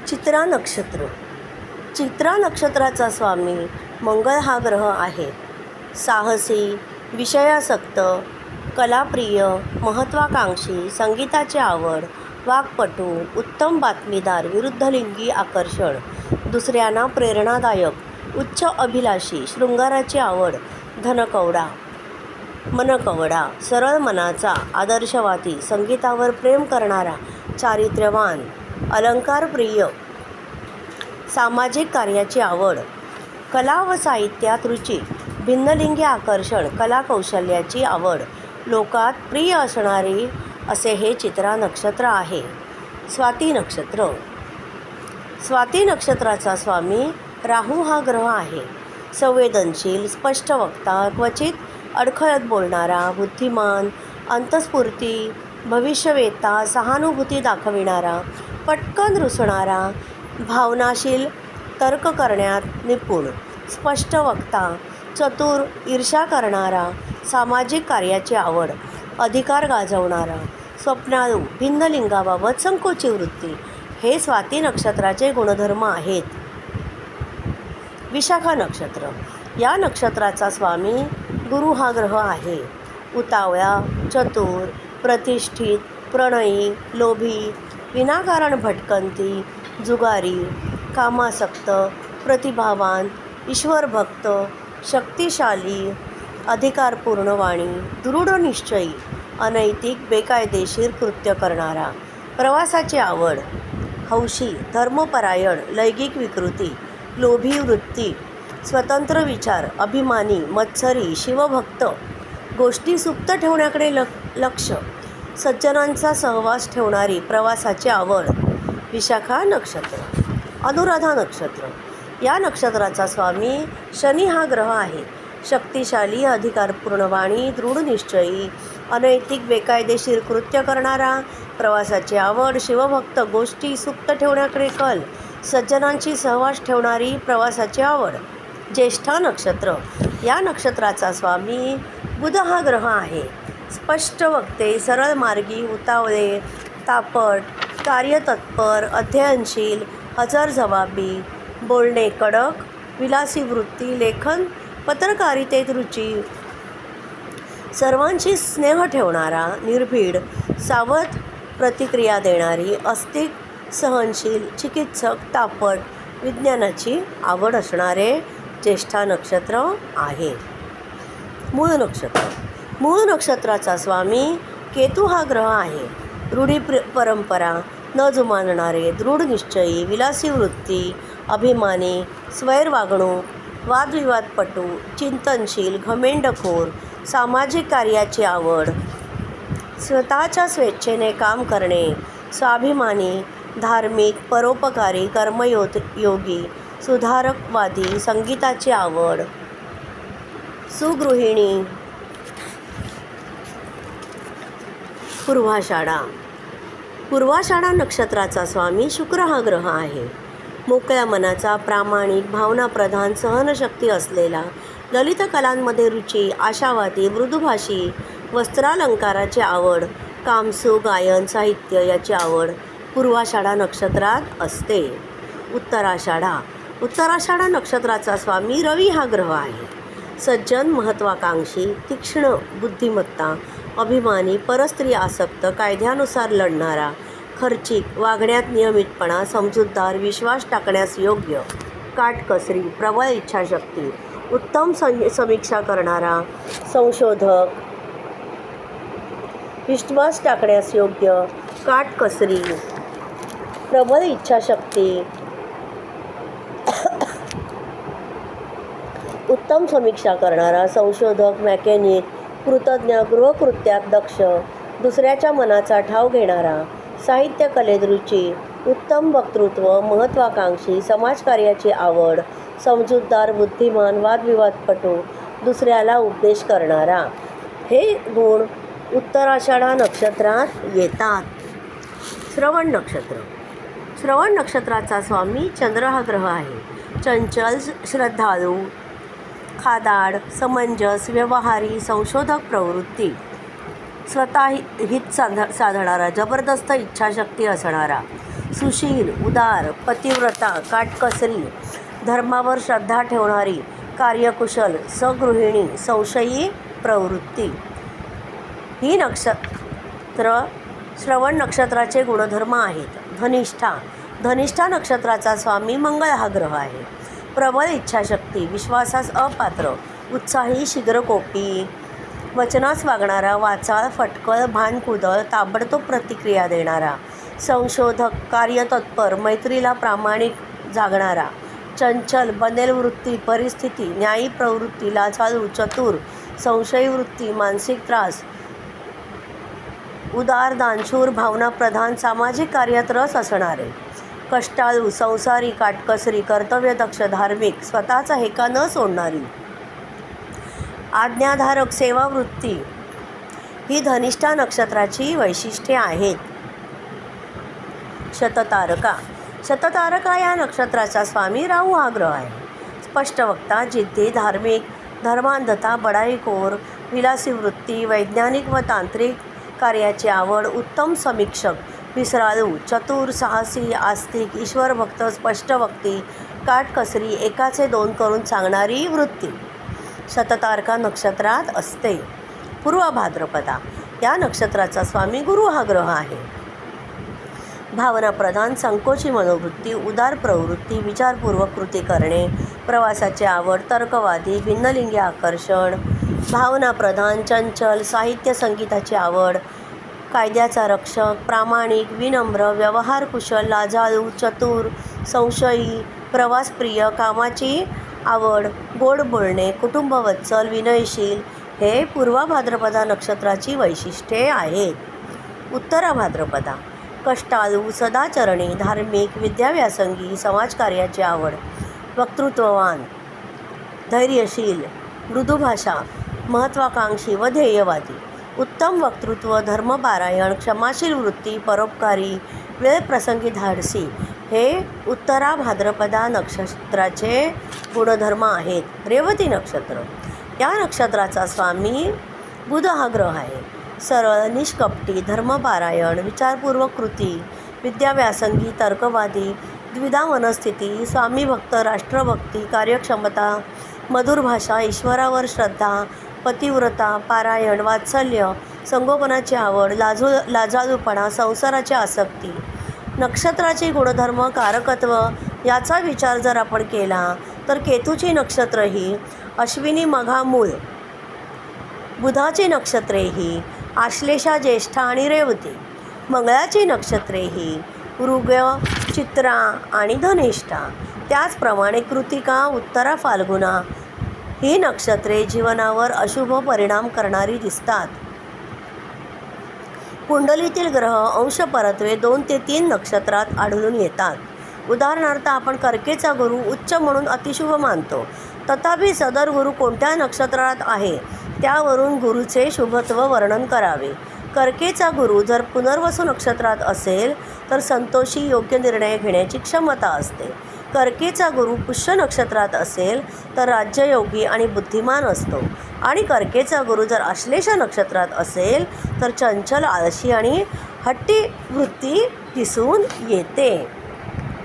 चित्रा नक्षत्र. चित्रा नक्षत्राचा स्वामी मंगळ हा ग्रह आहे. साहसी, विषयासक्त, कलाप्रिय, महत्त्वाकांक्षी, संगीताची आवड, वाक्पटू, उत्तम बातमीदार, विरुद्धलिंगी आकर्षण, दुसऱ्यांना प्रेरणादायक, उच्च अभिलाषी, शृंगाराची आवड, मनकवडा, सरळ मनाचा, आदर्शवादी, संगीतावर प्रेम करणारा, चारित्र्यवान, अलंकारप्रिय, सामाजिक कार्याची आवड, कला व साहित्यात रुची, भिन्नलिंगी आकर्षण, कलाकौशल्याची आवड, लोकात प्रिय असणारी असे हे चित्रा नक्षत्र आहे. स्वाती नक्षत्र. स्वाती नक्षत्राचा स्वामी राहू हा ग्रह आहे. संवेदनशील, स्पष्ट वक्ता, क्वचित अडखळत बोलणारा, बुद्धिमान, अंतस्फूर्ती, भविष्यवेत्ता, सहानुभूती दाखविणारा, पटकन रुसणारा, भावनाशील, तर्क करण्यात निपुण, स्पष्ट वक्ता, चतुर, ईर्ष्या करणारा, सामाजिक कार्याची आवड, अधिकार गाजवणारा, स्वप्नाळू, भिन्न लिंगाबाबत संकोची वृत्ती हे स्वाती नक्षत्राचे गुणधर्म आहेत. विशाखा नक्षत्र. या नक्षत्राचा स्वामी गुरु हा ग्रह आहे. उतावळा, चतुर, प्रतिष्ठित, प्रणयी, लोभी, विनाकारण भटकंती, जुगारी, कामासक्त, प्रतिभावान, ईश्वरभक्त, शक्तिशाली, अधिकारपूर्ण वाणी, दृढ निश्चयी, अनैतिक, बेकायदेशीर कृत्य करणारा, प्रवासाची आवड, हौशी, धर्मपरायण, लैंगिक विकृती, लोभी वृत्ती, स्वतंत्र विचार, अभिमानी, मत्सरी, शिवभक्त, गोष्टी सुप्त ठेवण्याकडे लक्ष, सज्जनांचा सहवास ठेवणारी, प्रवासाची आवड. विशाखा नक्षत्र. अनुराधा नक्षत्र. या नक्षत्राचा स्वामी शनी हा ग्रह आहे. शक्तिशाली, अधिकारपूर्ण वाणी, दृढ निश्चयी, अनैतिक, बेकायदेशीर कृत्य करणारा, प्रवासाची आवड, शिवभक्त, गोष्टी सुप्त ठेवण्याकडे कल, सज्जनांची सहवास ठेवणारी, प्रवासाची आवड. ज्येष्ठा नक्षत्र. या नक्षत्राचा स्वामी बुध हा ग्रह आहे. स्पष्ट वक्ते, सरळ मार्गी, उतावळे, तापट, कार्यतत्पर, अध्ययनशील, हजरजबाबी, बोलणे कडक, विलासी वृत्ती, लेखन, पत्रकारितेत रुची, सर्वांशी स्नेह ठेवणारा, निर्भीड, सावध प्रतिक्रिया देणारी, अस्तिक, सहनशील, चिकित्सक, तापट, विज्ञानाची आवड असणारे ज्येष्ठा नक्षत्र आहे. मूळ नक्षत्र. मूळ नक्षत्राचा स्वामी केतू हा ग्रह आहे. रूढी परंपरा न जुमानणारे, दृढ निश्चयी, विलासी वृत्ती, अभिमानी, स्वैर वागणूक, वादविवादपटू, चिंतनशील, घमेंडखोर, सामाजिक कार्याची आवड, स्वतःच्या स्वेच्छेने काम करणे, स्वाभिमानी, धार्मिक, परोपकारी, कर्मयोगी, सुधारकवादी, संगीताची आवड, सुगृहिणी. पूर्वाषाढा. पूर्वाषाढा नक्षत्राचा स्वामी शुक्र हा ग्रह आहे. मोकळ्या मनाचा, प्रामाणिक, भावनाप्रधान, सहनशक्ती असलेला, ललित कलांमध्ये रुची, आशावादी, मृदुभाषी, वस्त्रालंकाराची आवड, कामसू, गायन, साहित्य याची आवड पूर्वाषाढा नक्षत्रात असते. उत्तराषाढा. उत्तराषाढा नक्षत्राचा स्वामी रवी हा ग्रह आहे. सज्जन, महत्त्वाकांक्षी, तीक्ष्ण बुद्धिमत्ता, अभिमानी, परस्त्री आसक्त, कायद्यानुसार लढणारा, खर्चिक, वागण्यात नियमितपणा, समजूतदार, विश्वास टाकण्यास योग्य, काटकसरी, प्रबळ इच्छाशक्ती, उत्तम समीक्षा करणारा, संशोधक, विश्वास टाकण्यास योग्य, काटकसरी, प्रबळ इच्छाशक्ती, उत्तम समीक्षा करणारा, संशोधक, मेकॅनिक, कृतज्ञ, गृहकृत्यात दक्ष, दुसऱ्याच्या मनाचा ठाव घेणारा, साहित्य कलेत रुची, उत्तम वक्तृत्व, महत्त्वाकांक्षी, समाजकार्याची आवड, समजूतदार, बुद्धिमान, वादविवादपटू, दुसऱ्याला उपदेश करणारा हे गुण उत्तराषाढा नक्षत्रात येतात. श्रवण नक्षत्र. श्रवण नक्षत्राचा स्वामी चंद्र हा ग्रह आहे. चंचल, श्रद्धाळू, खादाड, समंजस, व्यवहारी, संशोधक प्रवृत्ती, स्वतः हित साधणारा, जबरदस्त इच्छाशक्ती असणारा, सुशील, उदार, पतिव्रता, काटकसरी, धर्मावर श्रद्धा ठेवणारी, कार्यकुशल, सगृहिणी, संशयी प्रवृत्ती ही श्रवण नक्षत्राचे गुणधर्म आहेत. धनिष्ठा नक्षत्राचा स्वामी मंगळ हा ग्रह आहे. प्रबळ इच्छाशक्ती, विश्वासास अपात्र, उत्साही, शीघ्रकोपी, वचनास वागणारा, वाचाळ, फटकळ, भांडकुदळ, ताबडतोब प्रतिक्रिया देणारा, संशोधक, कार्यतत्पर, मैत्रीला प्रामाणिक जागणारा, चंचल, बनेल वृत्ती, परिस्थिती, न्यायी प्रवृत्ती, लाजाळू, चतुर, संशयी वृत्ती, मानसिक त्रास, उदार, दानशूर, भावनाप्रधान, सामाजिक कार्यात रस असणारे, कष्टाळू, संसारी, काटकसरी, कर्तव्यदक्ष, धार्मिक, स्वतःचा हेका न सोडणारी, आज्ञाधारक, सेवावृत्ती ही धनिष्ठा नक्षत्राची वैशिष्ट्ये आहेत. शततारका या नक्षत्राचा स्वामी राहू हा ग्रह आहे. स्पष्टवक्ता, जिद्दी, धार्मिक, धर्मांधता, बडाईखोर, विलासी वृत्ती, वैज्ञानिक व तांत्रिक कार्याची आवड, उत्तम समीक्षक, विसराळू, चतुर, साहसी, आस्तिक, ईश्वरभक्त, स्पष्टवक्ती, काटकसरी, एकाचे दोन करून सांगणारी वृत्ती शततारका नक्षत्रात असते. पूर्व भाद्रपदा या नक्षत्राचा स्वामी गुरु हा ग्रह आहे. भावनाप्रधान, संकोची मनोवृत्ती, उदार प्रवृत्ती, विचारपूर्वक कृती करणे, प्रवासाची आवड, तर्कवादी, भिन्नलिंगी आकर्षण, भावनाप्रधान, चंचल, साहित्य संगीताची आवड, कायद्याचा रक्षक, प्रामाणिक, विनम्र, व्यवहारकुशल, लाजाळू, चतुर, संशयी, प्रवासप्रिय, कामाची आवड, गोड बोलणे, कुटुंबवत्सल, विनयशील हे पूर्व भाद्रपदा नक्षत्राची वैशिष्ट्ये आहेत. उत्तरा भाद्रपदा कष्टाळू, सदाचरणी, धार्मिक, विद्याव्यासंगी, समाजकार्याची आवड, वक्तृत्ववान, धैर्यशील, मृदुभाषा, महत्त्वाकांक्षी व ध्येयवादी, उत्तम वक्तृत्व, धर्मपारायण, क्षमाशील वृत्ती, परोपकारी, वेळप्रसंगी धाडसी हे उत्तरा भाद्रपदा नक्षत्राचे गुणधर्म आहेत. रेवती नक्षत्र या नक्षत्राचा स्वामी बुध हा ग्रह आहे. सरळ, निष्कपटी, धर्मपारायण, विचारपूर्वक कृती, विद्याव्यासंगी, तर्कवादी, द्विधा मनस्थिती, स्वामीभक्त, राष्ट्रभक्ती, कार्यक्षमता, मधुर भाषा, ईश्वरावर श्रद्धा, पतिव्रता, पारायण, वात्सल्य, संगोपनाची आवड, लाजाळूपणा, संसाराची आसक्ती. नक्षत्राचे गुणधर्म, कारकत्व याचा विचार जर आपण केला तर केतूची नक्षत्र ही अश्विनी, मघा, मूळ, बुधाची नक्षत्रे ही आश्लेषा, ज्येष्ठा आणि रेवती, मंगळाची नक्षत्रे ही मृग, चित्रा आणि धनिष्ठा, त्याचप्रमाणे कृतिका, उत्तरा, फाल्गुना ही नक्षत्रे जीवनावर अशुभ परिणाम करणारी दिसतात. कुंडलीतील ग्रह अंशपरत्वे 2 ते 3 नक्षत्रात आढळून येतात. उदाहरणार्थ आपण कर्केचा गुरु उच्च म्हणून अतिशुभ मानतो. तथापि सदर गुरु कोणत्या नक्षत्रात आहे त्यावरून गुरुचे शुभत्व वर्णन करावे. कर्केचा गुरु जर पुनर्वसू नक्षत्रात असेल तर संतोषी, योग्य निर्णय घेण्याची क्षमता असते. कर्केचा गुरु पुष्य नक्षत्रात असेल तर राज्ययोगी आणि बुद्धिमान असतो. आणि कर्केचा गुरु जर आश्लेषा नक्षत्रात असेल तर चंचल, आळशी आणि हट्टी वृत्ती दिसून येते.